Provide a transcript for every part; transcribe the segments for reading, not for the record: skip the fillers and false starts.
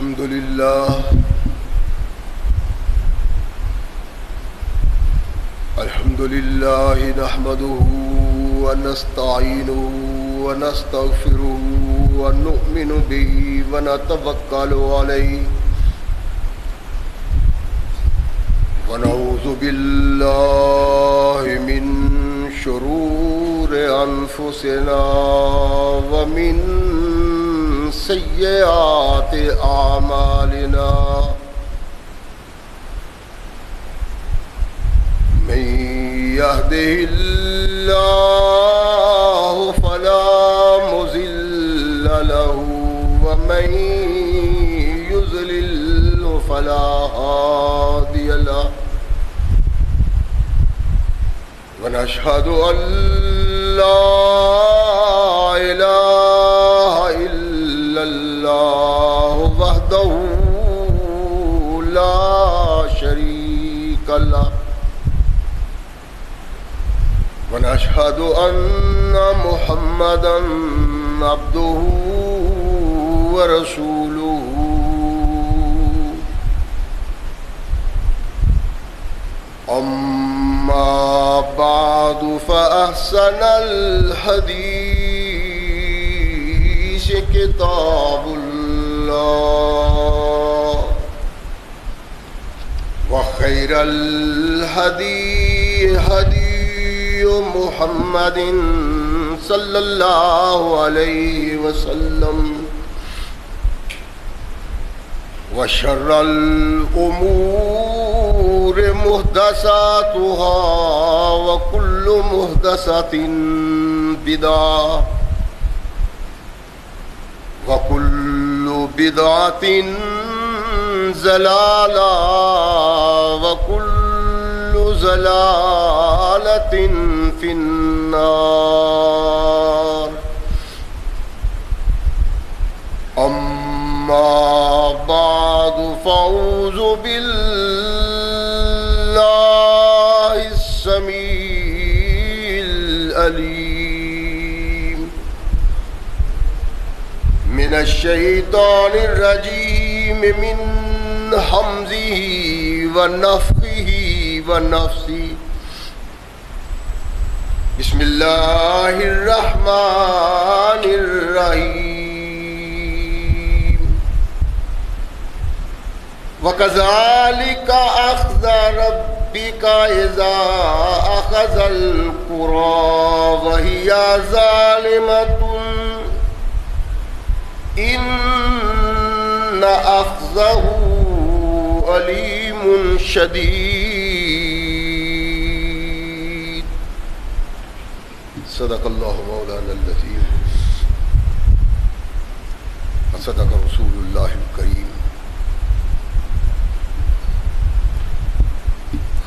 الحمد لله نحمده ونستعينه ونستغفره ونؤمن به ونتوكل عليه ونعوذ بالله من شرور أنفسنا ومن سيئات أعمالنا من يهده الله فلا مضل له ومن يضلل فلا هادي له ونشهد أن لا إله إلا الله وحده لا شريك له ونشهد أن محمدا عبده ورسوله أما بعد فأحسن الحديث كتاب الله وخير الهدي هدي محمد صلى الله عليه وسلم وشر الأمور محدثاتها وكل محدثة بدعة وكل بدعة ضلالة وكل ضلالة في النار أما بعد فأعوذ بالله السميع العليم من الشيطان الرجيم من همزه ونفخه ونفسه بسم الله الرحمن الرحيم وكذلك أخذ ربك إذا أخذ القرى وهي ظالمة إن أخذه أليم شديد صدق الله مولانا العظيم وصدق رسول الله الكريم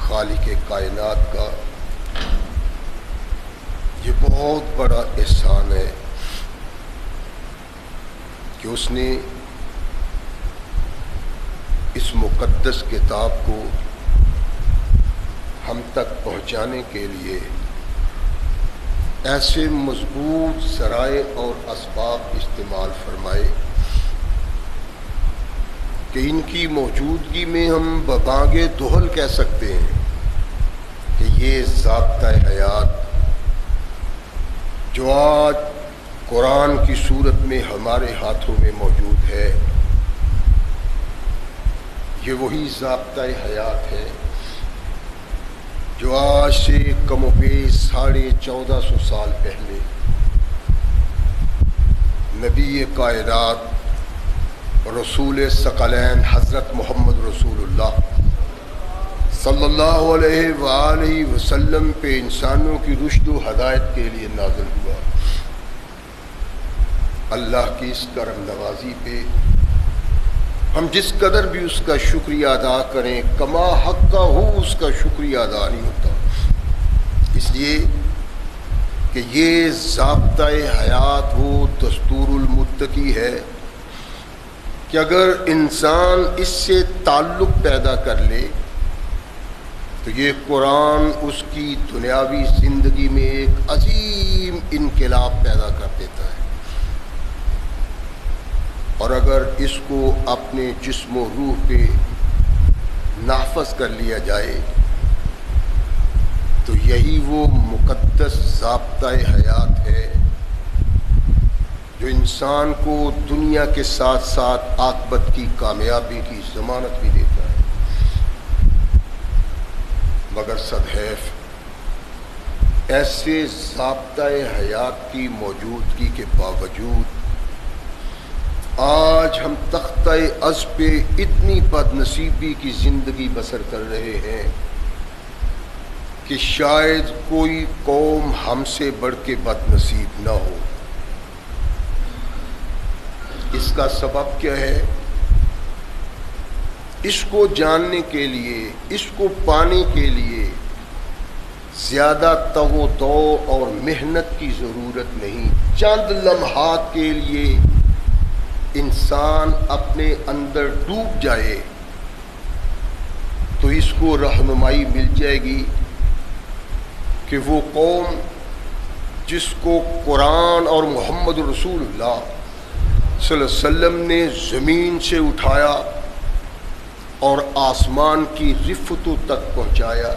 خالق کائنات کا یہ بہت بڑا احسان ہے کہ اس نے اس مقدس کتاب کو ہم تک پہنچانے کے لیے ایسے مضبوط ذرائع اور اسباب استعمال فرمائے کہ ان کی موجودگی میں ہم ببانگ دہل کہہ سکتے ہیں کہ یہ ضابطہ حیات جو آج قرآن کی صورت میں ہمارے ہاتھوں میں موجود ہے یہ وہی ضابطہ حیات ہے جو آج سے کم و بیش 1450 سال پہلے نبی کائنات رسول ثقلین حضرت محمد رسول اللہ صلی اللہ علیہ وآلہ وسلم پہ انسانوں کی رشد و ہدایت کے لیے نازل ہوا۔ اللہ کی اس کرم نوازی پہ ہم جس قدر بھی اس کا شکریہ ادا کریں کما حق کا ہو اس کا شکریہ ادا نہیں ہوتا، اس لیے کہ یہ ضابطہ حیات وہ دستور المتقی ہے کہ اگر انسان اس سے تعلق پیدا کر لے تو یہ قرآن اس کی دنیاوی زندگی میں ایک عظیم انقلاب پیدا کر دیتا ہے۔ اور اگر اس کو اپنے جسم و روح پہ نافذ کر لیا جائے تو یہی وہ مقدس ضابطۂ حیات ہے جو انسان کو دنیا کے ساتھ ساتھ عاقبت کی کامیابی کی ضمانت بھی دیتا ہے۔ مگر صدحیف ایسے ضابطۂ حیات کی موجودگی کے باوجود آج ہم تختہ عز پہ اتنی بد نصیبی کی زندگی بسر کر رہے ہیں کہ شاید کوئی قوم ہم سے بڑھ کے بد نصیب نہ ہو۔ اس کا سبب کیا ہے؟ اس کو جاننے کے لیے، اس کو پانے کے لیے زیادہ تگ و دو اور محنت کی ضرورت نہیں۔ چند لمحات کے لیے انسان اپنے اندر ڈوب جائے تو اس کو رہنمائی مل جائے گی کہ وہ قوم جس کو قرآن اور محمد رسول اللہ صلی اللہ علیہ وسلم نے زمین سے اٹھایا اور آسمان کی رفتوں تک پہنچایا،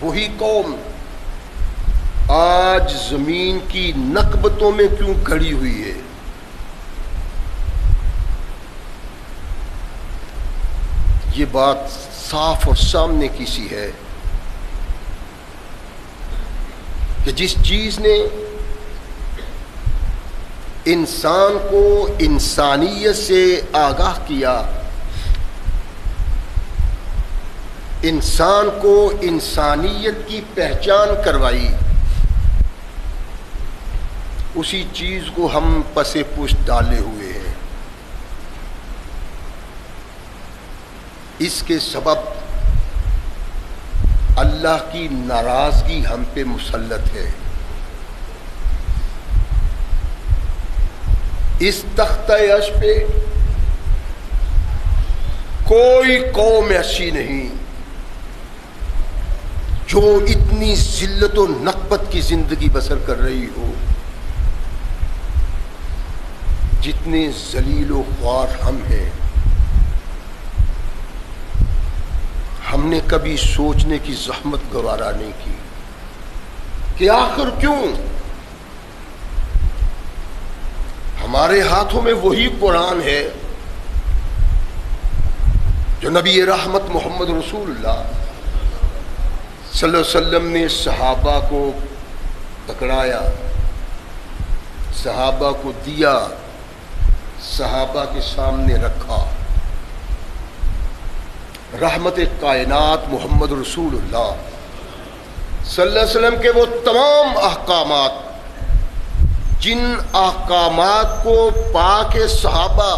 وہی قوم آج زمین کی نکبتوں میں کیوں کھڑی ہوئی ہے؟ یہ بات صاف اور سامنے کی سی ہے کہ جس چیز نے انسان کو انسانیت سے آگاہ کیا، انسان کو انسانیت کی پہچان کروائی، اسی چیز کو ہم پس پشت ڈالے ہوئے ہیں۔ اس کے سبب اللہ کی ناراضگی ہم پہ مسلط ہے۔ اس تختہ عرش پہ کوئی قوم ایسی نہیں جو اتنی ذلت و نکبت کی زندگی بسر کر رہی ہو جتنے ذلیل و خوار ہم ہیں۔ ہم نے کبھی سوچنے کی زحمت گوارا نہیں کی کہ آخر کیوں ہمارے ہاتھوں میں وہی قرآن ہے جو نبی رحمت محمد رسول اللہ صلی اللہ علیہ وسلم نے صحابہ کو پکڑایا، صحابہ کو دیا، صحابہ کے سامنے رکھا۔ رحمت کائنات محمد رسول اللہ صلی اللہ علیہ وسلم کے وہ تمام احکامات جن احکامات کو پا کے صحابہ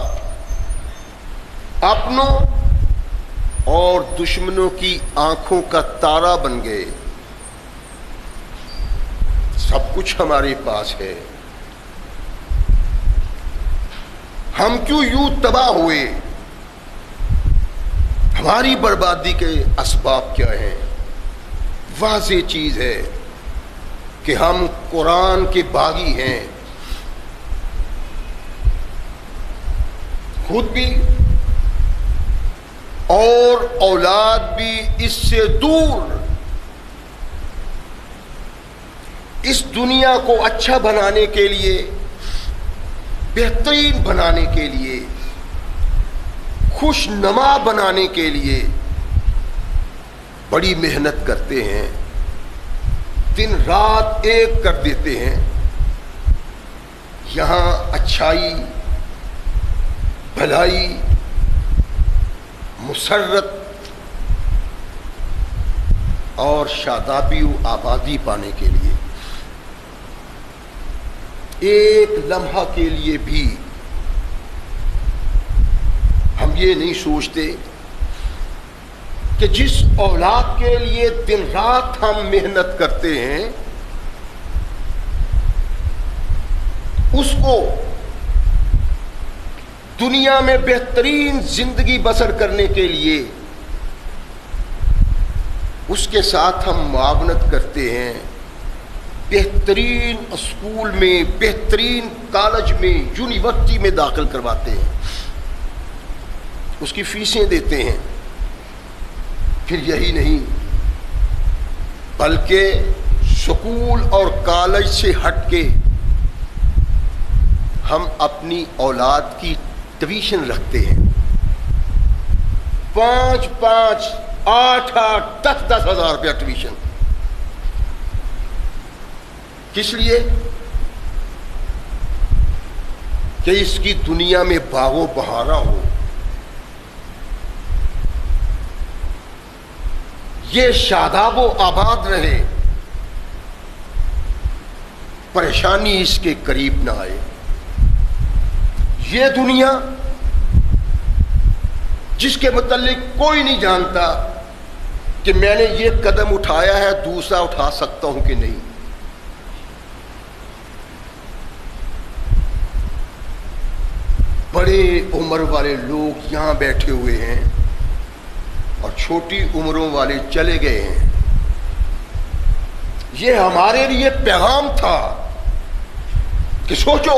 اپنوں اور دشمنوں کی آنکھوں کا تارا بن گئے، سب کچھ ہمارے پاس ہے، ہم کیوں یوں تباہ ہوئے؟ ہماری بربادی کے اسباب کیا ہیں؟ واضح چیز ہے کہ ہم قرآن کے باغی ہیں، خود بھی اور اولاد بھی اس سے دور۔ اس دنیا کو اچھا بنانے کے لیے، بہترین بنانے کے لیے، خوش نما بنانے کے لیے بڑی محنت کرتے ہیں، دن رات ایک کر دیتے ہیں۔ یہاں اچھائی، بھلائی، مسرت اور شادابی و آبادی پانے کے لیے ایک لمحہ کے لیے بھی ہم یہ نہیں سوچتے کہ جس اولاد کے لیے دن رات ہم محنت کرتے ہیں اس کو دنیا میں بہترین زندگی بسر کرنے کے لیے اس کے ساتھ ہم معاونت کرتے ہیں، بہترین اسکول میں، بہترین کالج میں، یونیورسٹی میں داخل کرواتے ہیں، اس کی فیسیں دیتے ہیں۔ پھر یہی نہیں بلکہ سکول اور کالج سے ہٹ کے ہم اپنی اولاد کی ٹیوشن رکھتے ہیں، 5-5، 8-8، 10-10 ہزار روپیہ ٹیوشن۔ کس لیے؟ کہ اس کی دنیا میں باغ و بہارا ہو، یہ شاداب و آباد رہے، پریشانی اس کے قریب نہ آئے۔ یہ دنیا جس کے متعلق کوئی نہیں جانتا کہ میں نے یہ قدم اٹھایا ہے، دوسرا اٹھا سکتا ہوں کہ نہیں۔ بڑے عمر والے لوگ یہاں بیٹھے ہوئے ہیں اور چھوٹی عمروں والے چلے گئے ہیں۔ یہ ہمارے لیے پیغام تھا کہ سوچو،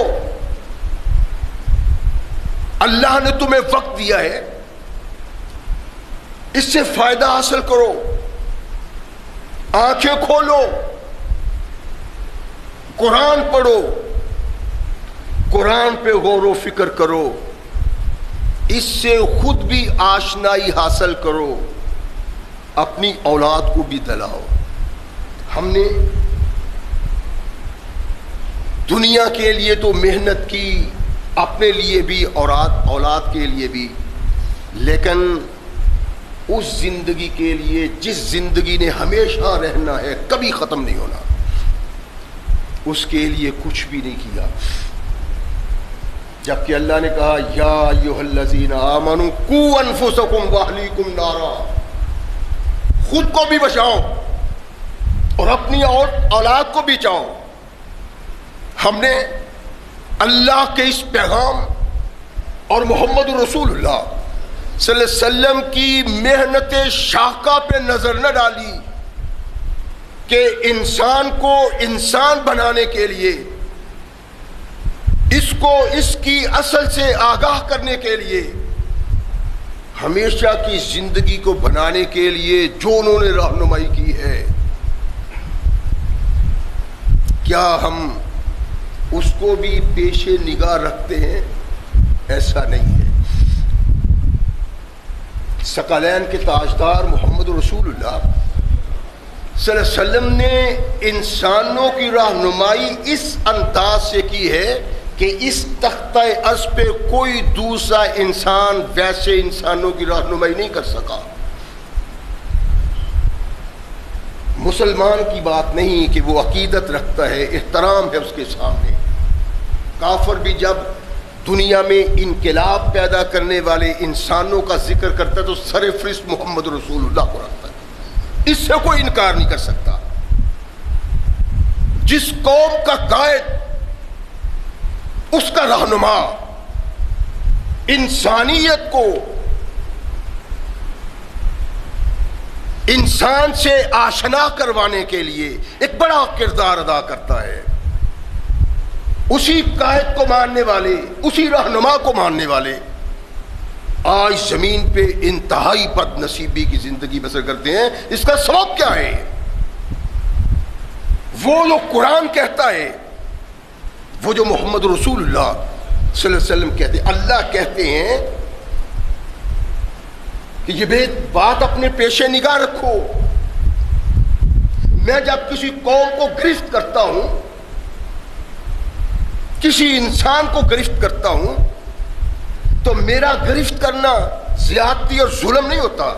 اللہ نے تمہیں وقت دیا ہے، اس سے فائدہ حاصل کرو، آنکھیں کھولو، قرآن پڑھو، قرآن پہ غور و فکر کرو، اس سے خود بھی آشنائی حاصل کرو، اپنی اولاد کو بھی دلاؤ۔ ہم نے دنیا کے لیے تو محنت کی، اپنے لیے بھی اور اولاد کے لیے بھی، لیکن اس زندگی کے لیے جس زندگی نے ہمیشہ رہنا ہے، کبھی ختم نہیں ہونا، اس کے لیے کچھ بھی نہیں کیا۔ جبکہ اللہ نے کہا یا ایھا الذین آمنوا قوا انفسکم واہلیکم نارا، خود کو بھی بچاؤ اور اپنی اولاد کو بھی بچاؤ۔ ہم نے اللہ کے اس پیغام اور محمد رسول اللہ صلی اللہ علیہ وسلم کی محنت شاقہ پہ نظر نہ ڈالی کہ انسان کو انسان بنانے کے لیے، اس کو اس کی اصل سے آگاہ کرنے کے لیے، ہمیشہ کی زندگی کو بنانے کے لیے جو انہوں نے رہنمائی کی ہے، کیا ہم اس کو بھی پیش نگاہ رکھتے ہیں؟ ایسا نہیں ہے۔ ثقلین کے تاجدار محمد رسول اللہ صلی اللہ علیہ وسلم نے انسانوں کی رہنمائی اس انداز سے کی ہے کہ اس تختہ عرض پہ کوئی دوسرا انسان ویسے انسانوں کی رہنمائی نہیں کر سکا۔ مسلمان کی بات نہیں کہ وہ عقیدت رکھتا ہے، احترام ہے اس کے سامنے۔ کافر بھی جب دنیا میں انقلاب پیدا کرنے والے انسانوں کا ذکر کرتا ہے تو سر فہرست محمد رسول اللہ کو رکھتا ہے، اس سے کوئی انکار نہیں کر سکتا۔ جس قوم کا قائد، اس کا رہنما انسانیت کو انسان سے آشنا کروانے کے لیے ایک بڑا کردار ادا کرتا ہے، اسی قائد کو ماننے والے، اسی رہنما کو ماننے والے آج زمین پہ انتہائی بد نصیبی کی زندگی بسر کرتے ہیں۔ اس کا سبب کیا ہے؟ وہ جو قرآن کہتا ہے، وہ جو محمد رسول اللہ صلی اللہ علیہ وسلم کہتے ہیں، اللہ کہتے ہیں کہ یہ بات اپنے پیش نگاہ رکھو، میں جب کسی قوم کو گرفت کرتا ہوں، کسی انسان کو گرفت کرتا ہوں، تو میرا گرفت کرنا زیادتی اور ظلم نہیں ہوتا،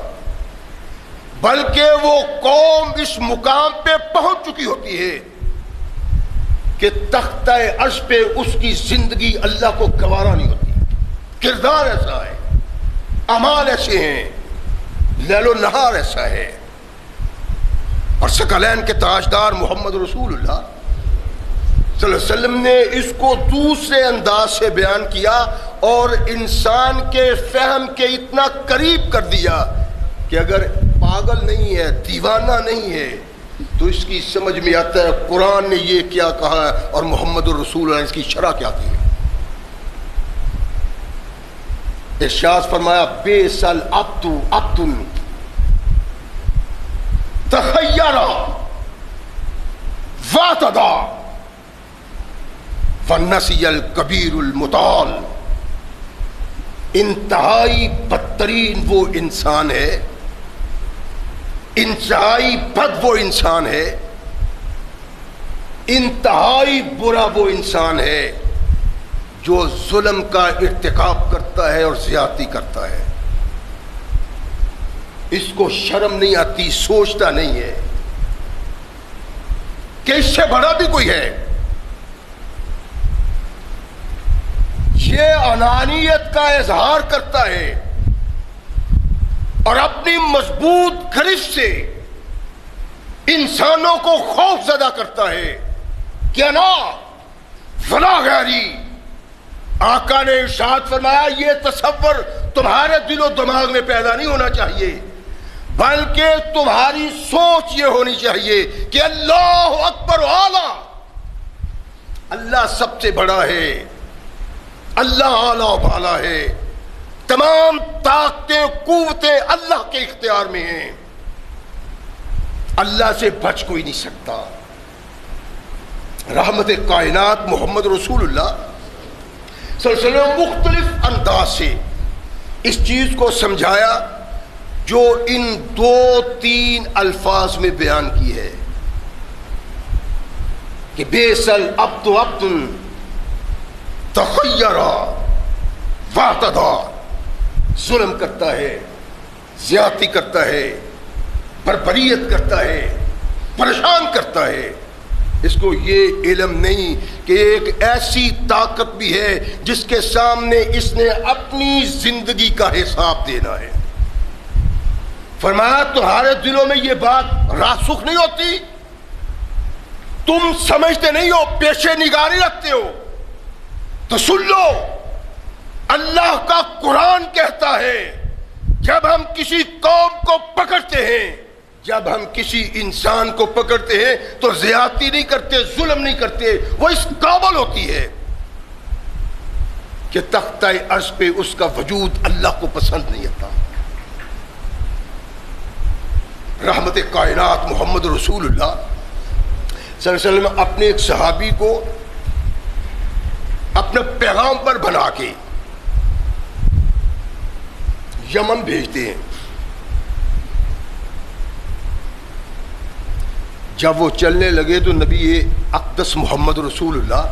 بلکہ وہ قوم اس مقام پہ پہنچ چکی ہوتی ہے کہ تختہ عرش پہ اس کی زندگی اللہ کو گوارا نہیں ہوتی۔ کردار ایسا ہے، اعمال ایسے ہیں، لیل و نہار ایسا ہے۔ اور ثقلین کے تاجدار محمد رسول اللہ صلی اللہ علیہ وسلم نے اس کو دوسرے انداز سے بیان کیا اور انسان کے فہم کے اتنا قریب کر دیا کہ اگر پاگل نہیں ہے، دیوانہ نہیں ہے، تو اس کی سمجھ میں آتا ہے قرآن نے یہ کیا کہا ہے اور محمد الرسول اللہ نے اس کی شرح کیا کی ہے۔ ارشاد فرمایا بیس العبد عبد تخیر واعتدى ونسی الکبیر المطال۔ انتہائی بدترین وہ انسان ہے، انتہائی بد وہ انسان ہے، انتہائی برا وہ انسان ہے جو ظلم کا ارتکاب کرتا ہے اور زیادتی کرتا ہے۔ اس کو شرم نہیں آتی، سوچتا نہیں ہے کہ اس سے بڑا بھی کوئی ہے۔ یہ انانیت کا اظہار کرتا ہے اور اپنی مضبوط گرفت سے انسانوں کو خوف زدہ کرتا ہے کہ انا ولا غیری۔ آقا نے ارشاد فرمایا یہ تصور تمہارے دل و دماغ میں پیدا نہیں ہونا چاہیے، بلکہ تمہاری سوچ یہ ہونی چاہیے کہ اللہ اکبر و اعلیٰ، اللہ سب سے بڑا ہے، اللہ اعلیٰ و بالا ہے، تمام طاقتیں قوتیں اللہ کے اختیار میں ہیں، اللہ سے بچ کوئی نہیں سکتا۔ رحمت کائنات محمد رسول اللہ صلی اللہ علیہ وسلم مختلف انداز سے اس چیز کو سمجھایا جو ان 2-3 الفاظ میں بیان کی ہے کہ بیس العبد عبد تخیر واعتدى، ظلم کرتا ہے، زیادتی کرتا ہے، بربریت کرتا ہے، پریشان کرتا ہے۔ اس کو یہ علم نہیں کہ ایک ایسی طاقت بھی ہے جس کے سامنے اس نے اپنی زندگی کا حساب دینا ہے۔ فرمایا تمہارے دلوں میں یہ بات راسخ نہیں ہوتی، تم سمجھتے نہیں ہو، پیشے نگاری رکھتے ہو، تو سن لو، اللہ کا قرآن کہتا ہے جب ہم کسی قوم کو پکڑتے ہیں، جب ہم کسی انسان کو پکڑتے ہیں تو زیادتی نہیں کرتے، ظلم نہیں کرتے، وہ اس قابل ہوتی ہے کہ تختہ عرش پہ اس کا وجود اللہ کو پسند نہیں آتا۔ رحمت کائنات محمد رسول اللہ صلی اللہ علیہ وسلم اپنے ایک صحابی کو اپنا پیغامبر بنا کے یمن بھیجتے ہیں۔ جب وہ چلنے لگے تو نبی اقدس محمد رسول اللہ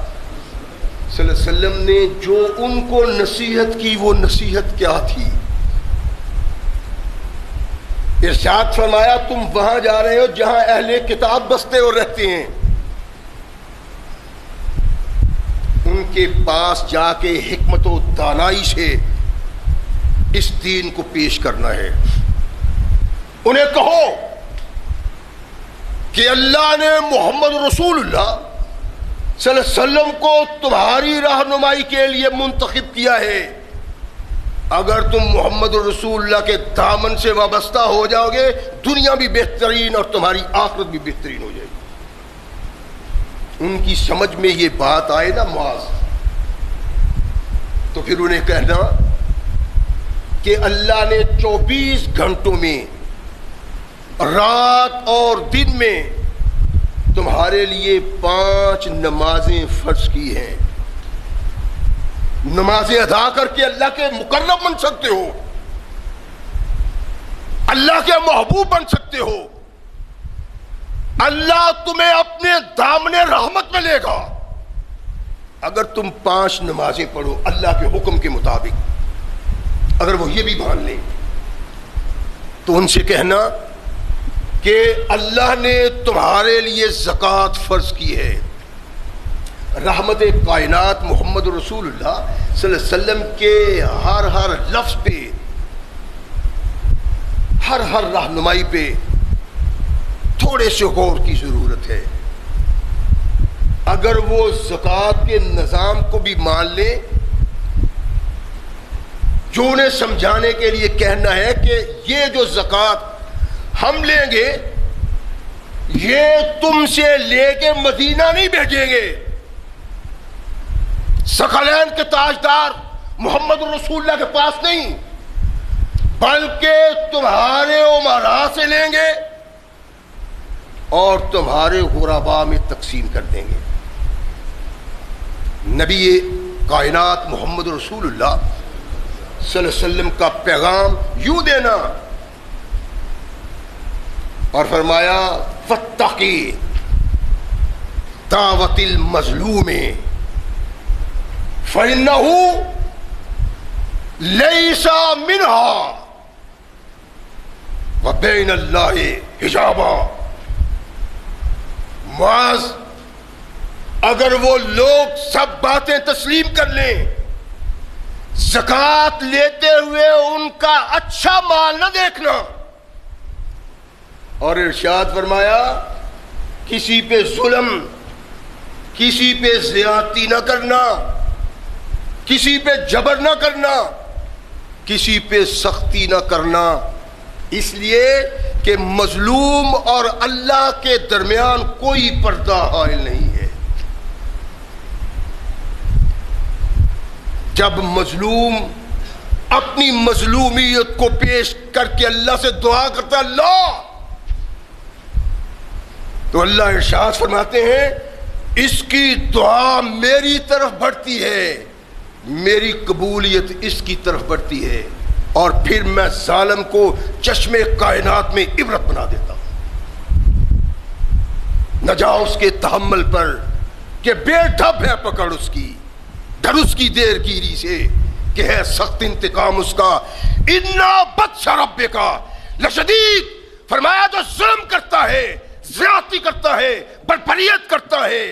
صلی اللہ علیہ وسلم نے جو ان کو نصیحت کی وہ نصیحت کیا تھی؟ ارشاد فرمایا تم وہاں جا رہے ہو جہاں اہل کتاب بستے اور رہتے ہیں، ان کے پاس جا کے حکمت و دانائی سے اس دین کو پیش کرنا ہے۔ انہیں کہو کہ اللہ نے محمد رسول اللہ صلی اللہ علیہ وسلم کو تمہاری رہنمائی کے لیے منتخب کیا ہے، اگر تم محمد رسول اللہ کے دامن سے وابستہ ہو جاؤ گے دنیا بھی بہترین اور تمہاری آخرت بھی بہترین ہو جائے گی۔ ان کی سمجھ میں یہ بات آئے نا معاذ، تو پھر انہیں کہنا کہ اللہ نے 24 گھنٹوں میں رات اور دن میں تمہارے لیے 5 نمازیں فرض کی ہیں، نمازیں ادا کر کے اللہ کے مقرب بن سکتے ہو، اللہ کے محبوب بن سکتے ہو، اللہ تمہیں اپنے دامن رحمت میں لے گا اگر تم 5 نمازیں پڑھو اللہ کے حکم کے مطابق۔ اگر وہ یہ بھی مان لیں تو ان سے کہنا کہ اللہ نے تمہارے لیے زکوٰۃ فرض کی ہے۔ رحمت کائنات محمد رسول اللہ صلی اللہ علیہ وسلم کے ہر لفظ پہ، ہر رہنمائی پہ تھوڑے سے غور کی ضرورت ہے۔ اگر وہ زکوٰۃ کے نظام کو بھی مان لیں، جو انہیں سمجھانے کے لیے کہنا ہے کہ یہ جو زکوٰۃ ہم لیں گے یہ تم سے لے کے مدینہ نہیں بھیجیں گے، ثقلین کے تاجدار محمد رسول اللہ کے پاس نہیں، بلکہ تمہارے امراء سے لیں گے اور تمہارے غرباء میں تقسیم کر دیں گے۔ نبی کائنات محمد رسول اللہ صلی اللہ علیہ وسلم کا پیغام یوں دینا، اور فرمایا فاتقی دعوت المظلوم فإنہ لیس منہا وبین اللہ حجابا۔ معاذ، اگر وہ لوگ سب باتیں تسلیم کر لیں، زکوٰۃ لیتے ہوئے ان کا اچھا مال نہ دیکھنا، اور ارشاد فرمایا کسی پہ ظلم، کسی پہ زیادتی نہ کرنا، کسی پہ جبر نہ کرنا، کسی پہ سختی نہ کرنا، اس لیے کہ مظلوم اور اللہ کے درمیان کوئی پردہ حائل نہیں ہے۔ جب مظلوم اپنی مظلومیت کو پیش کر کے اللہ سے دعا کرتا اللہ، تو اللہ ارشاد فرماتے ہیں اس کی دعا میری طرف بڑھتی ہے، میری قبولیت اس کی طرف بڑھتی ہے، اور پھر میں ظالم کو چشمے کائنات میں عبرت بنا دیتا ہوں۔ نہ جاؤ اس کے تحمل پر کہ بے ڈھب ہے پکڑ اس کی، ڈر اس کی دیر گیری سے کہ ہے سخت انتقام اس کا، اِنَّا بَطْشَ رَبِّكَ لَشَدِيدٌ۔ فرمایا جو ظلم کرتا ہے، زیادتی کرتا ہے، بربریت کرتا ہے،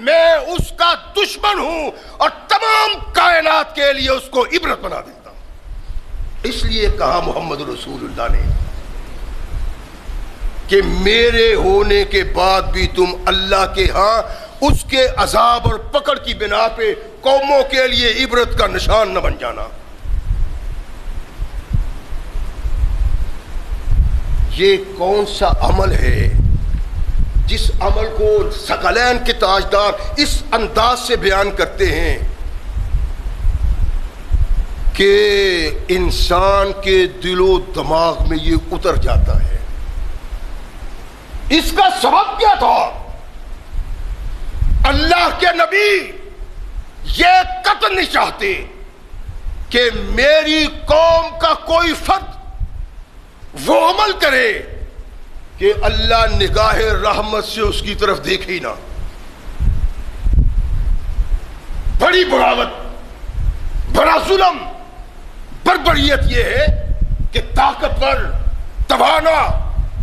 میں اس کا دشمن ہوں اور تمام کائنات کے لیے اس کو عبرت بنا دیتا ہوں۔ اس لیے کہا محمد رسول اللہ نے کہ میرے ہونے کے بعد بھی تم اللہ کے ہاں اس کے عذاب اور پکڑ کی بنا پہ قوموں کے لیے عبرت کا نشان نہ بن جانا۔ یہ کون سا عمل ہے جس عمل کو ثقلین کے تاجدار اس انداز سے بیان کرتے ہیں کہ انسان کے دل و دماغ میں یہ اتر جاتا ہے؟ اس کا سبب کیا تھا؟ اللہ کے نبی یہ قطعاً نہیں چاہتے کہ میری قوم کا کوئی فرد وہ عمل کرے کہ اللہ نگاہ رحمت سے اس کی طرف دیکھے ہی نہ۔ بڑی بغاوت، بڑا ظلم، بربریت یہ ہے کہ طاقتور، توانا،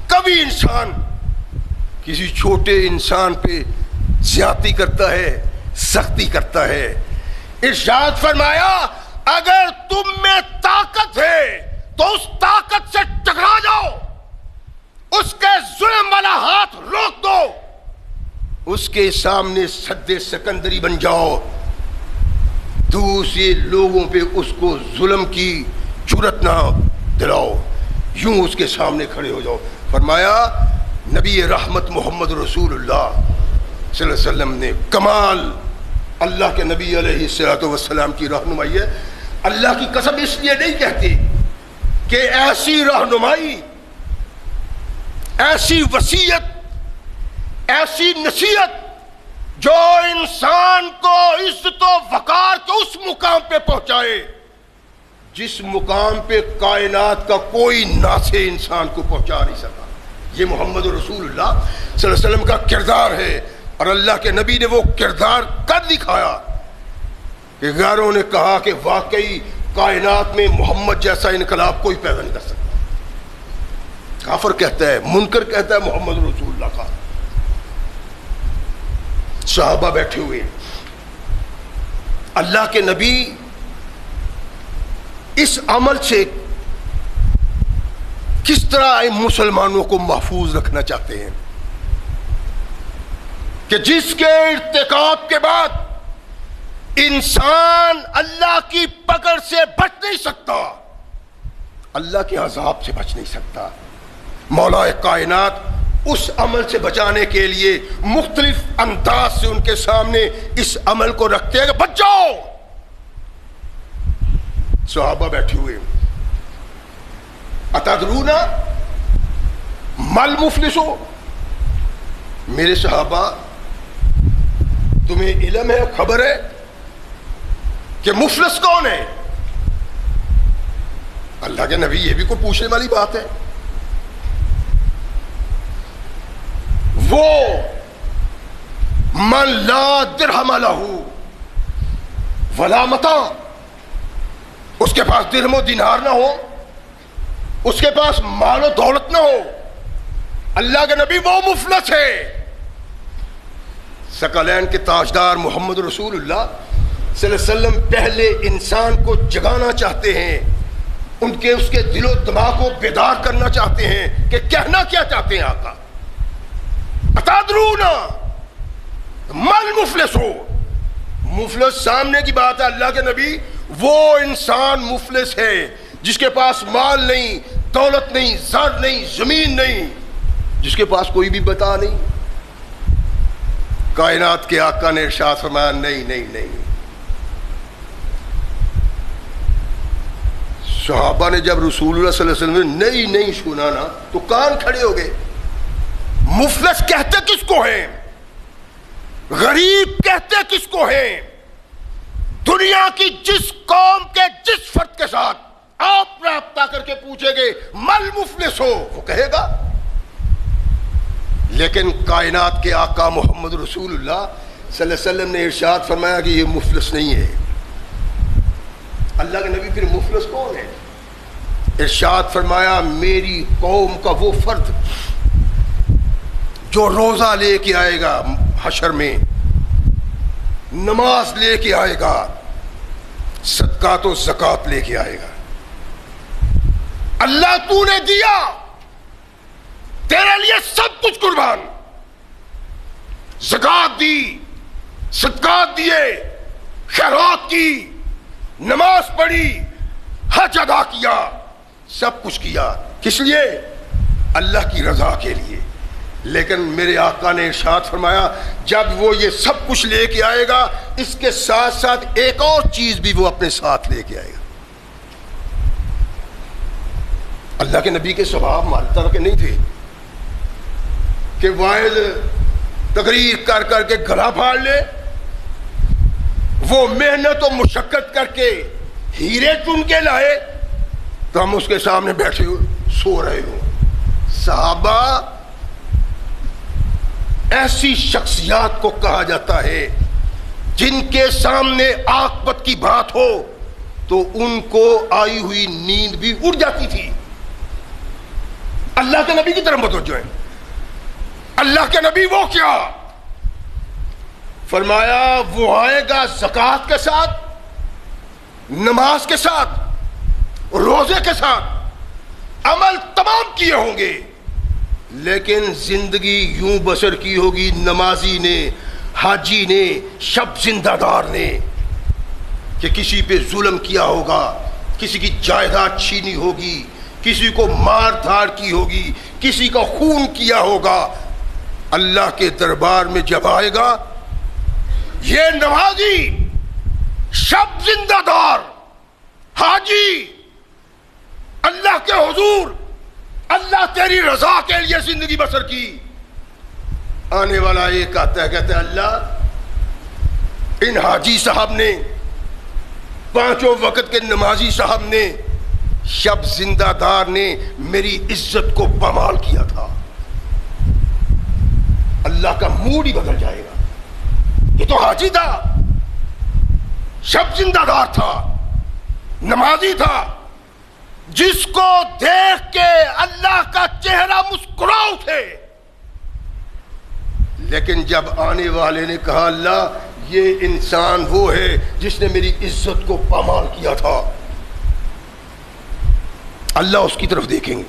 کبھی انسان کسی چھوٹے انسان پہ زیادتی کرتا ہے، سختی کرتا ہے۔ ارشاد فرمایا اگر تم میں طاقت ہے تو اس طاقت سے ٹکرا جاؤ، اس کے ظلم والا ہاتھ روک دو، اس کے سامنے سد سکندری بن جاؤ، دوسرے لوگوں پہ اس کو ظلم کی جرأت نہ دلاؤ، یوں اس کے سامنے کھڑے ہو جاؤ۔ فرمایا نبی رحمت محمد رسول اللہ صلی اللہ علیہ وسلم نے کمال اللہ کے نبی علیہ الصلوۃ والسلام کی رہنمائی ہے۔ اللہ کی قسم اس لیے نہیں کہتے کہ ایسی رہنمائی، ایسی وصیت، ایسی نصیحت جو انسان کو عزت و وقار کے اس مقام پہ پہنچائے جس مقام پہ کائنات کا کوئی ناصح انسان کو پہنچا نہیں سکا، یہ محمد رسول اللہ صلی اللہ علیہ وسلم کا کردار ہے۔ اور اللہ کے نبی نے وہ کردار کر دکھایا کہ غیروں نے کہا کہ واقعی کائنات میں محمد جیسا انقلاب کوئی پیدا نہیں کر سکتا۔ کافر کہتا ہے، منکر کہتا ہے محمد رسول اللہ کا۔ صحابہ بیٹھے ہوئے، اللہ کے نبی اس عمل سے کس طرح مسلمانوں کو محفوظ رکھنا چاہتے ہیں کہ جس کے ارتکاب کے بعد انسان اللہ کی پکڑ سے بچ نہیں سکتا، اللہ کے عذاب سے بچ نہیں سکتا۔ مولا کائنات اس عمل سے بچانے کے لیے مختلف انداز سے ان کے سامنے اس عمل کو رکھتے ہیں کہ بچ جاؤ. صحابہ بیٹھے ہوئے, اتدرون مل مفلس ہو, میرے صحابہ تمہیں علم ہے, خبر ہے کہ مفلس کون ہے؟ اللہ کے نبی یہ بھی کوئی پوچھنے والی بات ہے؟ وہ من لا درہم لہ ولا متاع, اس کے پاس درہم و دینار نہ ہو, اس کے پاس مال و دولت نہ ہو, اللہ کے نبی وہ مفلس ہے. ثقلین کے تاجدار محمد رسول اللہ صلی اللہ علیہ وسلم پہلے انسان کو جگانا چاہتے ہیں, ان کے اس کے دل و دماغ کو بیدار کرنا چاہتے ہیں کہ کہنا کیا چاہتے ہیں آقا. اتدرون مل مفلس ہو, مفلس سامنے کی بات ہے. اللہ کے نبی وہ انسان مفلس ہے جس کے پاس مال نہیں, دولت نہیں, زر نہیں, زمین نہیں, جس کے پاس کوئی بھی بتا نہیں. کائنات کے آقا نے ارشاد فرمایا نہیں نہیں نہیں. صحابہ نے جب رسول اللہ صلی اللہ علیہ وسلم نے نہیں نہیں سنا نا تو کان کھڑے ہو گئے. مفلس کہتے کس کو ہیں؟ غریب کہتے کس کو ہیں؟ دنیا کی جس قوم کے جس فرد کے ساتھ آپ رابطہ کر کے پوچھیں گے مل مفلس ہو, وہ کہے گا. لیکن کائنات کے آقا محمد رسول اللہ صلی اللہ علیہ وسلم نے ارشاد فرمایا کہ یہ مفلس نہیں ہے. اللہ کے نبی پھر مفلس کون ہے؟ ارشاد فرمایا میری قوم کا وہ فرد جو روزہ لے کے آئے گا حشر میں, نماز لے کے آئے گا, صدقات و زکات لے کے آئے گا. اللہ تو نے دیا, تیرے لیے سب کچھ قربان, زکات دی, صدقات دیے, خیرات کی, نماز پڑھی, حج ادا کیا, سب کچھ کیا. کس لیے؟ اللہ کی رضا کے لیے. لیکن میرے آقا نے ارشاد فرمایا جب وہ یہ سب کچھ لے کے آئے گا اس کے ساتھ ساتھ ایک اور چیز بھی وہ اپنے ساتھ لے کے آئے گا. اللہ کے نبی کے ثواب ہماری طرح کے نہیں تھے کہ واحد تقریر کر کر کے گلا پھاڑ لے. وہ محنت و مشقت کر کے ہیرے چن کے لائے تو ہم اس کے سامنے بیٹھے سو رہے ہوں. صحابہ ایسی شخصیات کو کہا جاتا ہے جن کے سامنے عاقبت کی بات ہو تو ان کو آئی ہوئی نیند بھی اڑ جاتی تھی. اللہ کے نبی کی طرف متوجہ ہیں. اللہ کے نبی وہ کیا فرمایا؟ وہ آئے گا زکات کے ساتھ, نماز کے ساتھ, روزے کے ساتھ, عمل تمام کیے ہوں گے, لیکن زندگی یوں بسر کی ہوگی نمازی نے, حاجی نے, شب زندہ دار نے, کہ کسی پہ ظلم کیا ہوگا, کسی کی جائیداد چھینی ہوگی, کسی کو مار دھاڑ کی ہوگی, کسی کا خون کیا ہوگا. اللہ کے دربار میں جب آئے گا یہ نمازی, شب زندہ دار, حاجی, اللہ کے حضور اللہ تیری رضا کے لیے زندگی بسر کی. آنے والا ایک آتا ہے کہتا ہے اللہ ان حاجی صاحب نے, پانچوں وقت کے نمازی صاحب نے, شب زندہ دار نے میری عزت کو پامال کیا تھا. اللہ کا موڈ ہی بدل جائے گا. یہ تو حاجی تھا, شب زندہ دار تھا, نمازی تھا, جس کو دیکھ کے اللہ کا چہرہ مسکرا اٹھے. لیکن جب آنے والے نے کہا اللہ یہ انسان وہ ہے جس نے میری عزت کو پامال کیا تھا, اللہ اس کی طرف دیکھیں گے.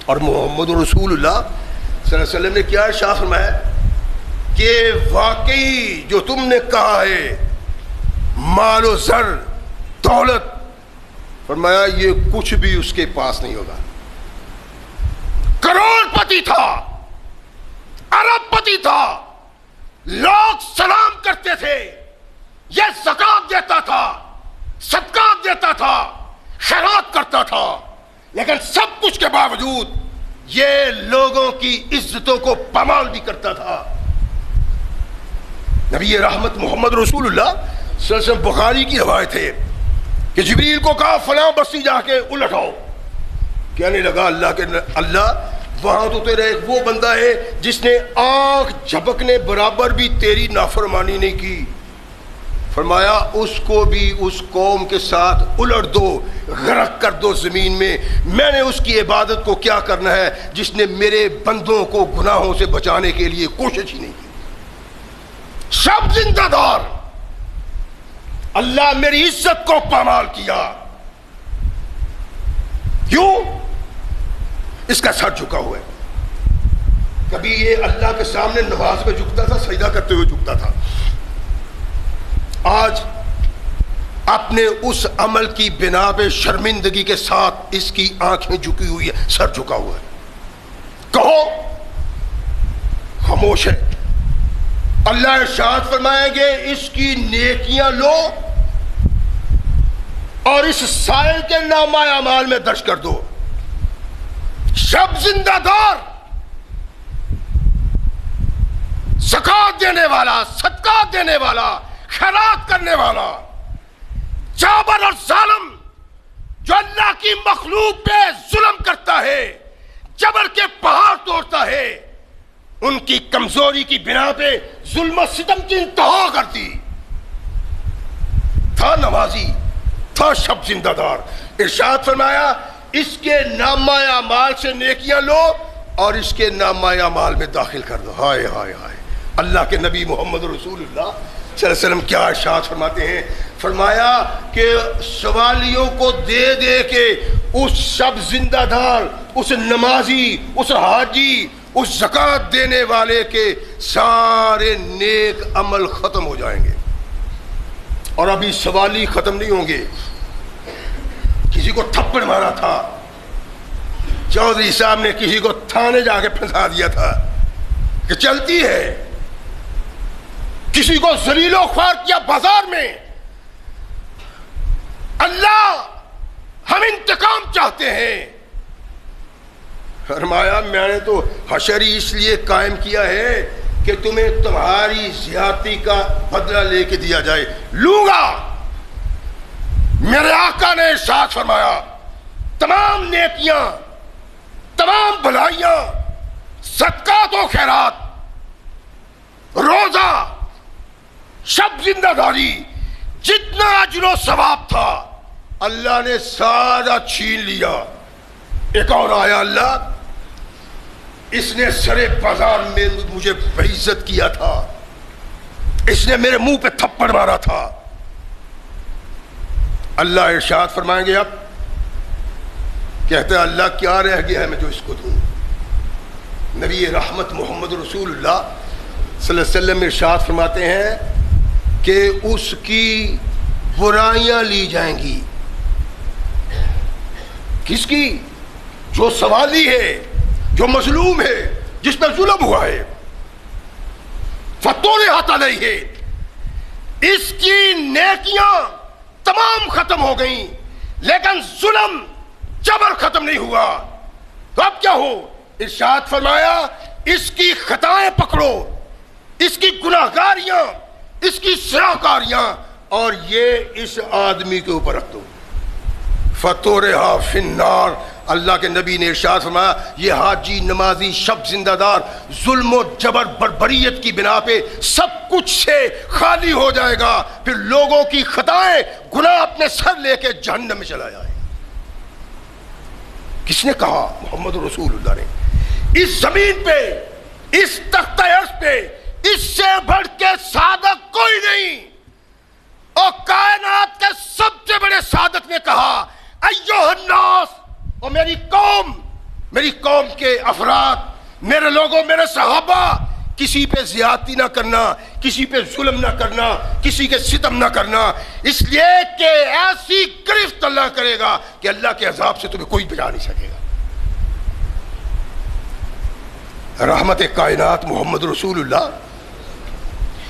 اور محمد رسول اللہ صلی اللہ علیہ وسلم نے کیا ارشاد فرمایا کہ واقعی جو تم نے کہا ہے مال و زر دولت, فرمایا یہ کچھ بھی اس کے پاس نہیں ہوگا. کروڑ پتی تھا, ارب پتی تھا، لوگ سلام کرتے تھے، یہ زکات دیتا تھا، صدقات دیتا تھا، خیرات کرتا تھا، لیکن سب کچھ کے باوجود یہ لوگوں کی عزتوں کو پامال بھی کرتا تھا۔ نبی رحمت محمد رسول اللہ صلی اللہ علیہ وسلم، بخاری کی روایت ہے کہ جبریل کو کہا فلاں بستی جا کے الٹاؤ، کہنے لگا اللہ وہاں تو تیرا ایک وہ بندہ ہے جس نے آنکھ جھپکنے برابر بھی تیری نافرمانی نہیں کی۔ فرمایا اس کو بھی اس قوم کے ساتھ الٹ دو، غرق کر دو زمین میں نے اس کی عبادت کو کیا کرنا ہے جس نے میرے بندوں کو گناہوں سے بچانے کے لیے کوشش ہی نہیں کی۔ سب زندہ دار، اللہ میری عزت کو پامال کیا، کیوں؟ اس کا سر جھکا ہوا ہے۔ کبھی یہ اللہ کے سامنے نماز میں جھکتا تھا، سجدہ کرتے ہوئے جھکتا تھا، آج اپنے اس عمل کی بنا پہ شرمندگی کے ساتھ اس کی آنکھیں جھکی ہوئی ہے، سر جھکا ہوا ہے۔ کہو خاموش ہے۔ اللہ ارشاد فرمائیں گے اس کی نیکیاں لو اور اس سائل کے نامہ اعمال میں درج کر دو۔ شب زندہ دار، زکات دینے والا، صدقات دینے والا، خیرات کرنے والا، جابر اور ظالم جو اللہ کی مخلوق پہ ظلم کرتا ہے، جبر کے پہاڑ توڑتا ہے، ان کی کمزوری کی بنا پہ ظلم و ستم کی انتہا کر دی۔ تھا نمازی، تھا شب زندہ دار، ارشاد فرمایا اس کے نامہ اعمال سے نیکیاں لو اور اس کے نامہ اعمال میں داخل کر دو۔ ہائے ہائے ہائے، اللہ کے نبی محمد رسول اللہ صلی اللہ علیہ وسلم کیا ارشاد فرماتے ہیں؟ فرمایا کہ سوالیوں کو دے دے کے اس شب زندہ دار، اس نمازی، اس حاجی، اس زکات دینے والے کے سارے نیک عمل ختم ہو جائیں گے، اور ابھی سوالی ختم نہیں ہوں گے۔ کسی کو تھپڑ مارا تھا، چودھری صاحب نے کسی کو تھانے جا کے پھنسا دیا تھا کہ چلتی ہے، کسی کو ذلیل و خوار کیا بازار میں، اللہ ہم انتقام چاہتے ہیں۔ فرمایا میں نے تو حشر اس لیے قائم کیا ہے کہ تمہیں تمہاری زیادتی کا بدلہ لے کے دیا جائے، لوں گا۔ میرے آقا نے ارشاد فرمایا تمام نیکیاں، تمام بھلائیاں، صدقات و خیرات، روزہ، شب زندہ داری، جتنا اجر و ثواب تھا اللہ نے سارا چھین لیا۔ ایک اور آیا، اللہ اس نے سرے بازار میں مجھے بے عزت کیا تھا، اس نے میرے منہ پہ تھپڑ مارا تھا۔ اللہ ارشاد فرمائیں گے اب، کہتے ہیں اللہ کیا رہ گیا ہے میں جو اس کو دوں؟ نبی رحمت محمد رسول اللہ صلی اللہ علیہ وسلم ارشاد فرماتے ہیں کہ اس کی برائیاں لی جائیں گی۔ کس کی؟ جو سوالی ہے، جو مظلوم ہے، جس پر ظلم ہوا ہے۔ فَطُرِحَتْ عَلَيْهِ، اس کی نیکیاں تمام ختم ہو گئیں، لیکن ظلم، جبر ختم نہیں ہوا۔ تو اب کیا ہو؟ ارشاد فرمایا اس کی خطائیں پکڑو، اس کی گناہگاریاں، اس کی سراکاریاں، اور یہ اس آدمی کے اوپر رکھ دو۔ فَطُرِحَ فِي النَّارِ، اللہ کے نبی نے ارشاد فرمایا یہ حاجی، نمازی، شب زندہ دار ظلم و جبر بربریت کی بنا پہ سب کچھ سے خالی ہو جائے گا، پھر لوگوں کی خطائیں، گناہ اپنے سر لے کے جہنم میں چلا جائے۔ کس نے کہا؟ محمد رسول اللہ نے۔ اس زمین پہ، اس تختہ عرش پہ اس سے بڑھ کے صادق کوئی نہیں، اور کائنات کے سب سے بڑے صادق نے کہا ایھا الناس، اور میری قوم کے افراد، میرے لوگوں، میرے صحابہ، کسی پہ زیادتی نہ کرنا، کسی پہ ظلم نہ کرنا، کسی کے ستم نہ کرنا، اس لیے کہ ایسی گرفت اللہ کرے گا کہ اللہ کے عذاب سے تمہیں کوئی بچا نہیں سکے گا۔ رحمت کائنات محمد رسول اللہ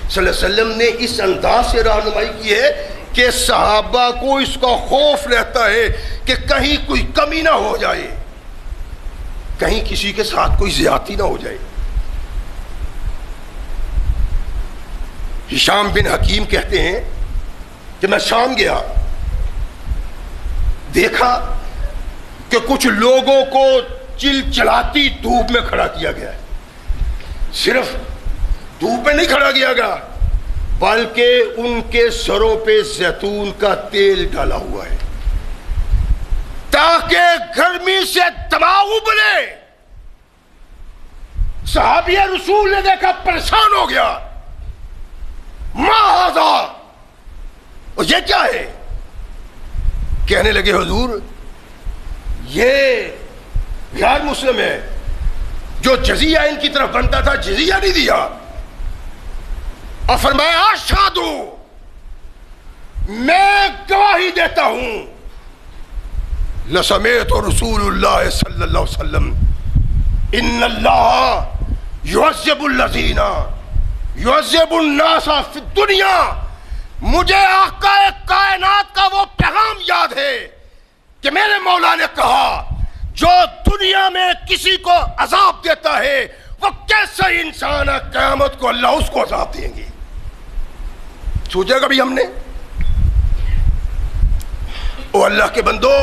صلی اللہ علیہ وسلم نے اس انداز سے رہنمائی کی ہے کہ صحابہ کو اس کا خوف رہتا ہے کہ کہیں کوئی کمی نہ ہو جائے، کہیں کسی کے ساتھ کوئی زیادتی نہ ہو جائے۔ ہشام بن حکیم کہتے ہیں کہ میں شام گیا، دیکھا کہ کچھ لوگوں کو چلچلاتی دھوپ میں کھڑا کیا گیا ہے۔ صرف دھوپ میں نہیں کھڑا کیا گیا بلکہ ان کے سروں پہ زیتون کا تیل ڈالا ہوا ہے تاکہ گرمی سے دماغ ابلے۔ صحابی رسول نے دیکھا، پریشان ہو گیا، ما ھذا، اور یہ کیا ہے؟ کہنے لگے حضور یہ غیر مسلم ہے، جو جزیہ ان کی طرف بنتا تھا جزیہ نہیں دیا۔ اور فرمایا اشہدو، میں گواہی دیتا ہوں، لسمعت رسول اللہ صلی اللہ علیہ وسلم ان اللہ یعذب الذین یعذب الناس فی الدنیا۔ مجھے آقا کائنات کا وہ پیغام یاد ہے کہ میرے مولا نے کہا جو دنیا میں کسی کو عذاب دیتا ہے وہ کیسا انسان ہے، قیامت کو اللہ اس کو عذاب دیں گے۔ سوچا کبھی ہم نے؟ او اللہ کے بندو،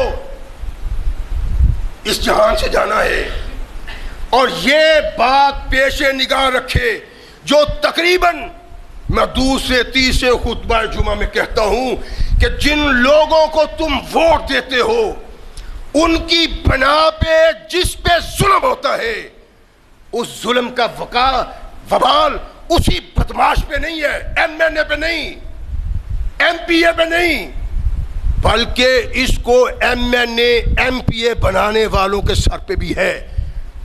اس جہان سے جانا ہے، اور یہ بات پیش نگاہ رکھے جو تقریباً میں دوسرے تیسرے خطبہ جمعہ میں کہتا ہوں کہ جن لوگوں کو تم ووٹ دیتے ہو ان کی بنا پہ جس پہ ظلم ہوتا ہے اس ظلم کا وبال اسی بدماش پہ نہیں ہے، ایم این اے پہ نہیں، ایم پی اے پہ نہیں، بلکہ اس کو M N A M P A بنانے والوں کے سر پہ بھی ہے۔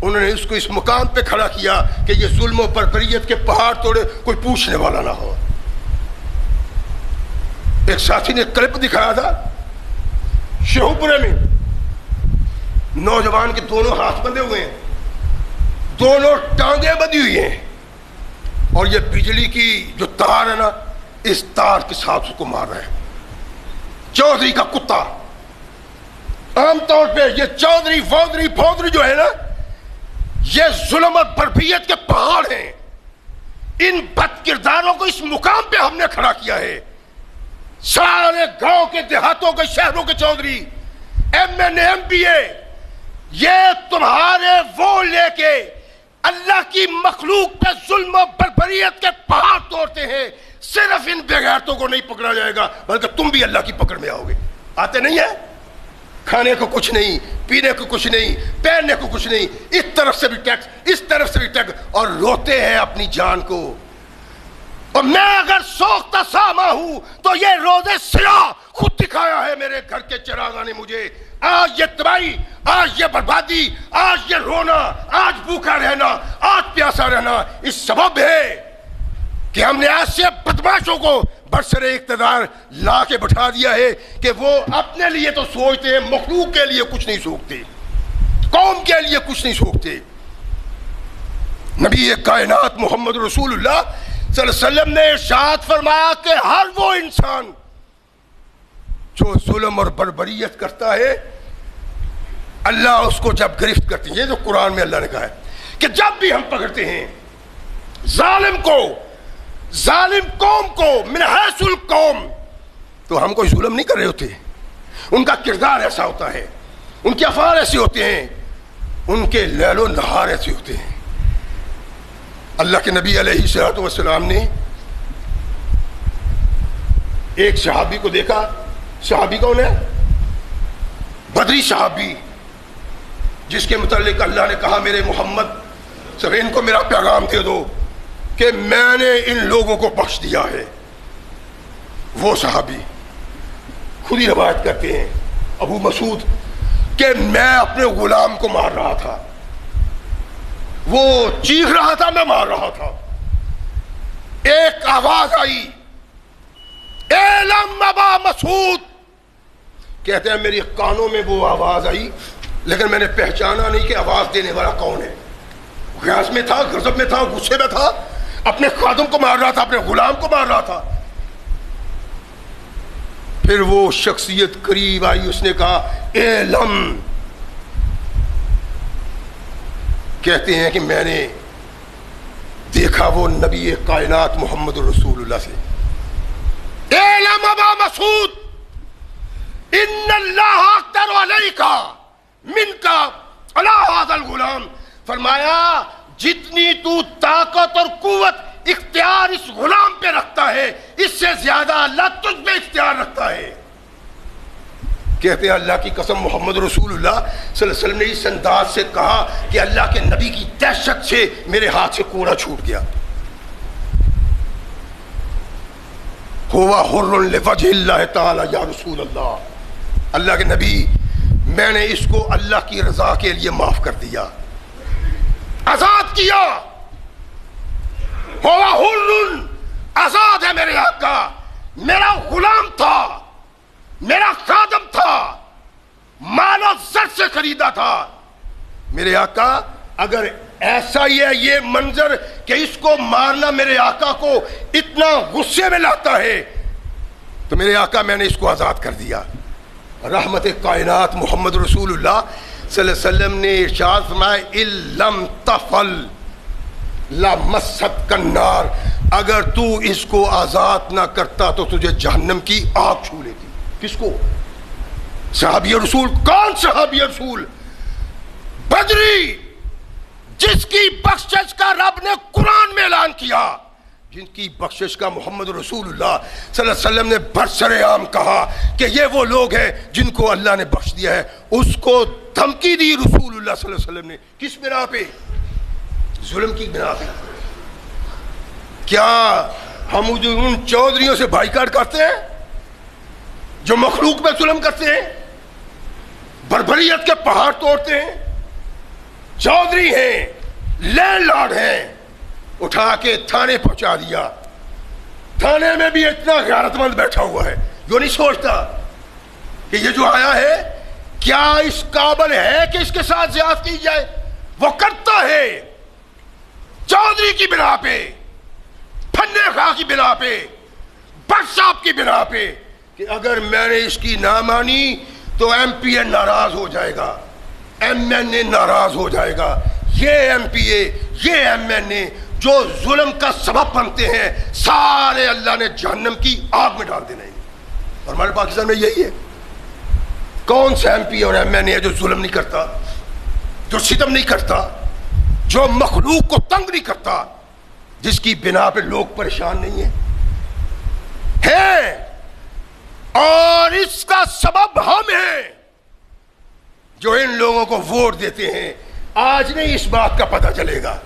انہوں نے اس کو اس مقام پہ کھڑا کیا کہ یہ ظلم و بربریت کے پہاڑ توڑے، کوئی پوچھنے والا نہ ہو۔ ایک ساتھی نے کلپ دکھایا تھا شیخوپورے میں، نوجوان کے دونوں ہاتھ بندھے ہوئے ہیں، دونوں ٹانگیں بندھی ہوئی ہیں، اور یہ بجلی کی جو تار ہے نا اس تار کے ساتھ اس کو مار رہا ہے۔ چودھری کا کتا، عام طور پہ یہ چودھری فودھری پھودھری جو ہے نا یہ ظلم اور بربریت کے پہاڑ ہیں۔ ان بد کرداروں کو اس مقام پہ ہم نے کھڑا کیا ہے۔ سارے گاؤں کے دیہاتوں کے شہروں کے چودھری، M N A M P A, یہ تمہارے وہ لے کے اللہ کی مخلوق پہ ظلم و بربریت کے پہاڑ توڑتے ہیں۔ صرف ان بے غیرتوں کو نہیں پکڑا جائے گا بلکہ تم بھی اللہ کی پکڑ میں آؤ گے۔ آتے نہیں ہیں؟ کھانے کو کچھ نہیں، پینے کو کچھ نہیں، پہننے کو کچھ نہیں، اس طرف سے بھی ٹیکس، اس طرف سے بھی ٹیکس، اور روتے ہیں اپنی جان کو۔ اور میں اگر سوختہ ساما ہوں تو یہ روزے سیاہ خود دکھایا ہے میرے گھر کے چراغاں نے مجھے۔ آج یہ تباہی، آج یہ بربادی، آج یہ رونا، آج بھوکا رہنا، آج پیاسا رہنا، اس سبب ہے کہ ہم نے آج سے بدماشوں کو برسر اقتدار لا کے بٹھا دیا ہے کہ وہ اپنے لیے تو سوچتے ہیں، مخلوق کے لیے کچھ نہیں سوچتے، قوم کے لیے کچھ نہیں سوچتے۔ نبی کائنات محمد رسول اللہ صلی اللہ علیہ وسلم نے ارشاد فرمایا کہ ہر وہ انسان جو ظلم اور بربریت کرتا ہے اللہ اس کو جب گرفت کرتی ہے، یہ جو قرآن میں اللہ نے کہا ہے کہ جب بھی ہم پکڑتے ہیں ظالم کو، ظالم قوم کو، من حیث القوم، تو ہم کوئی ظلم نہیں کر رہے ہوتے، ان کا کردار ایسا ہوتا ہے، ان کے افعال ایسے ہوتے ہیں، ان کے لیل و نہار ایسے ہوتے ہیں۔ اللہ کے نبی علیہ الصلوۃ والسلام نے ایک صحابی کو دیکھا، صحابی کون ہے؟ بدری صحابی، جس کے متعلق اللہ نے کہا میرے محمد صرف ان کو میرا پیغام دے دو کہ میں نے ان لوگوں کو بخش دیا ہے۔ وہ صحابی خود ہی روایت کرتے ہیں ابو مسعود کہ میں اپنے غلام کو مار رہا تھا، وہ چیخ رہا تھا، میں مار رہا تھا، ایک آواز آئی، اعلم ابا مسعود، کہتے ہیں میری کانوں میں وہ آواز آئی لیکن میں نے پہچانا نہیں کہ آواز دینے والا کون ہے۔ غیاظ میں تھا، غضب میں تھا، غصے میں تھا، اپنے خادم کو مار رہا تھا، اپنے غلام کو مار رہا تھا. پھر وہ شخصیت قریب آئی، اس نے کہا اعلم، کہتے ہیں کہ میں نے دیکھا وہ نبی کائنات محمد رسول اللہ سے، اعلم ابا مسعود ان اللہ اقدر علیک منک علی ھذا الغلام، فرمایا جتنی تو طاقت اور قوت اختیار اس غلام پہ رکھتا ہے، اس سے زیادہ اللہ تجھ پہ اختیار رکھتا ہے. کہتے ہیں اللہ کی قسم محمد رسول اللہ صلی اللہ علیہ وسلم نے اس انداز سے کہا کہ اللہ کے نبی کی دہشت سے میرے ہاتھ سے کوڑا چھوٹ گیا. ہوا حر لوجہ اللہ تعالی یا رسول اللہ، اللہ کے نبی میں نے اس کو اللہ کی رضا کے لیے معاف کر دیا، آزاد کیا. ہوا حر، آزاد ہے میرے آقا، میرا غلام تھا، میرا خادم تھا، مال و زر سے خریدا تھا. میرے آقا اگر ایسا ہی ہے یہ منظر کہ اس کو مارنا میرے آقا کو اتنا غصے میں لاتا ہے، تو میرے آقا میں نے اس کو آزاد کر دیا. رحمت کائنات محمد رسول اللہ صلی اللہ علیہ وسلم نے ارشاد فرمایا ان لم تفعل لمست النار، اگر تو اس کو آزاد نہ کرتا تو تجھے جہنم کی آگ چھو لیتی. کس کو؟ صحابی رسول. کون صحابی رسول؟ بدری، جس کی بخشش کا رب نے قرآن میں اعلان کیا، جن کی بخشش کا محمد رسول اللہ صلی اللہ علیہ وسلم نے برسر عام کہا کہ یہ وہ لوگ ہیں جن کو اللہ نے بخش دیا ہے. اس کو دھمکی دی رسول اللہ صلی اللہ علیہ وسلم نے. کس بنا پہ؟ ظلم کی بنا پہ. کیا ہم ان چودھریوں سے بائیکاٹ کرتے ہیں جو مخلوق پہ ظلم کرتے ہیں، بربریت کے پہاڑ توڑتے ہیں؟ چودھری ہیں، لینڈ لارڈ ہیں، اٹھا کے تھانے پہنچا دیا. تھانے میں بھی اتنا غیرت مند بیٹھا ہوا ہے جو نہیں سوچتا کہ یہ جو آیا ہے کیا اس قابل ہے کہ اس کے ساتھ زیادتی کی جائے. وہ کرتا ہے چودھری کی بنا پہ، پھنے خواہ کی بنا پہ، بٹ صاحب کی بنا پہ کہ اگر میں نے اس کی نہ مانی تو ایم پی اے ناراض ہو جائے گا، ایم این اے ناراض ہو جائے گا. یہ ایم پی اے، یہ ایم این اے جو ظلم کا سبب بنتے ہیں، سارے اللہ نے جہنم کی آگ میں ڈال دینا ہے. اور ہمارے پاکستان میں یہی ہے. کون سا ایم پی اور ایم این اے جو ظلم نہیں کرتا، جو ستم نہیں کرتا، جو مخلوق کو تنگ نہیں کرتا، جس کی بنا پہ لوگ پریشان نہیں ہیں. اور اس کا سبب ہم ہیں جو ان لوگوں کو ووٹ دیتے ہیں. آج نہیں اس بات کا پتہ چلے گا،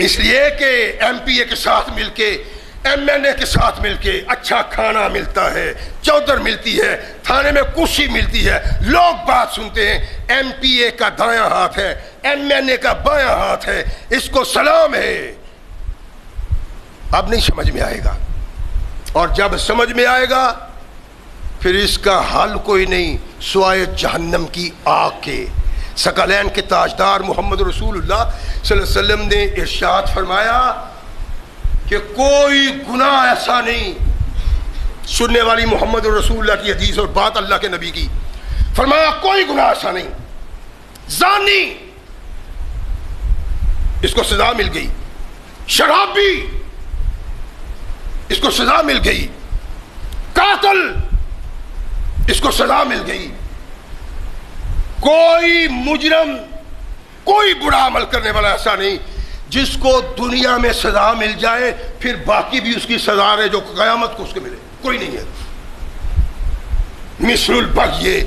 اس لیے کہ ایم پی اے کے ساتھ مل کے، ایم این اے کے ساتھ مل کے اچھا کھانا ملتا ہے، چودر ملتی ہے، تھانے میں کرسی ملتی ہے، لوگ بات سنتے ہیں. ایم پی اے کا دایاں ہاتھ ہے، ایم این اے کا بایاں ہاتھ ہے، اس کو سلام ہے. اب نہیں سمجھ میں آئے گا، اور جب سمجھ میں آئے گا پھر اس کا حل کوئی نہیں سوائے جہنم کی آگ کے. ثقلین کے تاجدار محمد رسول اللہ صلی اللہ علیہ وسلم نے ارشاد فرمایا کہ کوئی گناہ ایسا نہیں. سننے والی محمد رسول اللہ کی حدیث اور بات اللہ کے نبی کی. فرمایا کوئی گناہ ایسا نہیں. زانی، اس کو سزا مل گئی. شرابی، اس کو سزا مل گئی. قاتل، اس کو سزا مل گئی. کوئی مجرم، کوئی برا عمل کرنے والا ایسا نہیں جس کو دنیا میں سزا مل جائے پھر باقی بھی اس کی سزا رہے جو قیامت کو اس کو ملے. کوئی نہیں ہے. مثل البغی،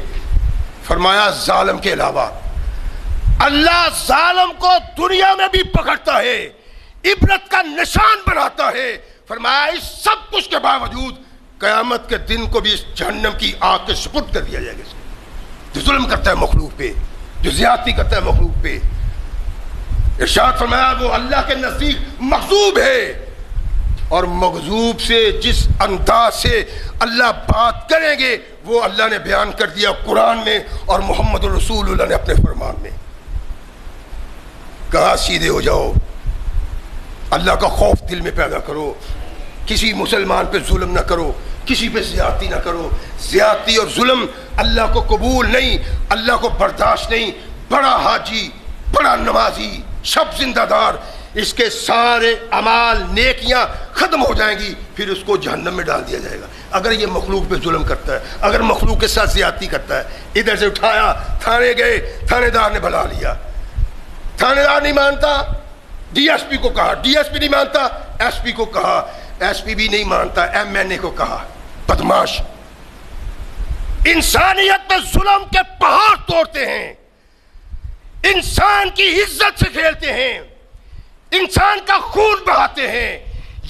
فرمایا ظالم کے علاوہ. اللہ ظالم کو دنیا میں بھی پکڑتا ہے، عبرت کا نشان بناتا ہے. فرمایا اس سب کچھ کے باوجود قیامت کے دن کو بھی اس جہنم کی آگ کے سپرد کر دیا جائے گا. جو ظلم کرتا ہے مخلوق پہ، جو زیادتی کرتا ہے مخلوق پہ. ارشاد فرمایا وہ اللہ کے نزدیک مغضوب ہے، اور مغضوب سے جس انداز سے اللہ بات کریں گے وہ اللہ نے بیان کر دیا قرآن میں اور محمد رسول اللہ نے اپنے فرمان میں. کہا سیدھے ہو جاؤ، اللہ کا خوف دل میں پیدا کرو، کسی مسلمان پہ ظلم نہ کرو، کسی پہ زیادتی نہ کرو، زیادتی اور ظلم اللہ کو قبول نہیں، اللہ کو برداشت نہیں۔ بڑا حاجی، بڑا نمازی، شب زندہ دار، اس کے سارے اعمال نیکیاں ختم ہو جائیں گی، پھر اس کو جہنم میں ڈال دیا جائے گا اگر یہ مخلوق پہ ظلم کرتا ہے، اگر مخلوق کے ساتھ زیادتی کرتا ہے۔ ادھر سے اٹھایا، تھانے گئے، تھانے دار نے بھلا لیا، تھانے دار نہیں مانتا، ڈی ایس پی کو کہا، ڈی ایس پی نہیں مانتا، ایس پی کو کہا، ایس پی بھی نہیں مانتا، ایم این اے کو کہا۔ بدماش انسانیت پہ ظلم کے پہاڑ توڑتے ہیں، انسان کی عزت سے کھیلتے ہیں، انسان کا خون بہاتے ہیں۔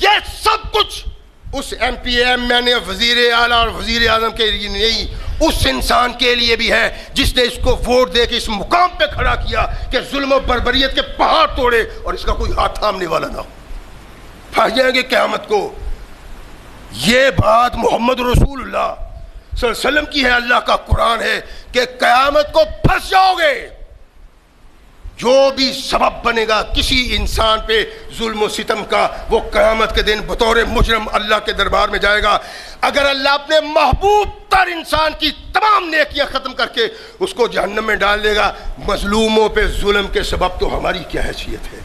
یہ سب کچھ اس ایم پی ایم این اے، وزیر اعلیٰ اور وزیر اعظم کے لیے نہیں، اس انسان کے لیے بھی ہے جس نے اس کو ووٹ دے کے اس مقام پہ کھڑا کیا کہ ظلم و بربریت کے پہاڑ توڑے اور اس کا کوئی ہاتھ تھامنے والا نہ ہو۔ پھنس جائیں گے قیامت کو۔ یہ بات محمد رسول اللہ صلی اللہ علیہ وسلم کی ہے، اللہ کا قرآن ہے کہ قیامت کو پھنس جاؤ گے۔ جو بھی سبب بنے گا کسی انسان پہ ظلم و ستم کا، وہ قیامت کے دن بطور مجرم اللہ کے دربار میں جائے گا۔ اگر اللہ اپنے محبوب تر انسان کی تمام نیکیاں ختم کر کے اس کو جہنم میں ڈال دے گا، مظلوموں پہ ظلم کے سبب تو ہماری کیا حیثیت ہے؟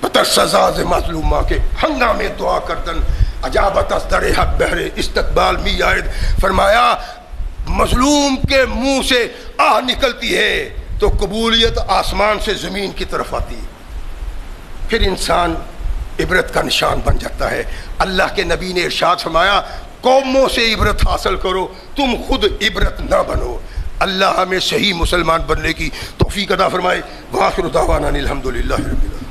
بتر سزا ز مظلومہ کے ہنگامے دعا کردن، عجابت از در حق بہر استقبال می آئد۔ فرمایا مظلوم کے منہ سے آہ نکلتی ہے تو قبولیت آسمان سے زمین کی طرف آتی ہے، پھر انسان عبرت کا نشان بن جاتا ہے۔ اللہ کے نبی نے ارشاد فرمایا قوموں سے عبرت حاصل کرو، تم خود عبرت نہ بنو۔ اللہ ہمیں صحیح مسلمان بننے کی توفیق عطا فرمائے۔ وآخر دعوانا الحمدللہ رب العالمین۔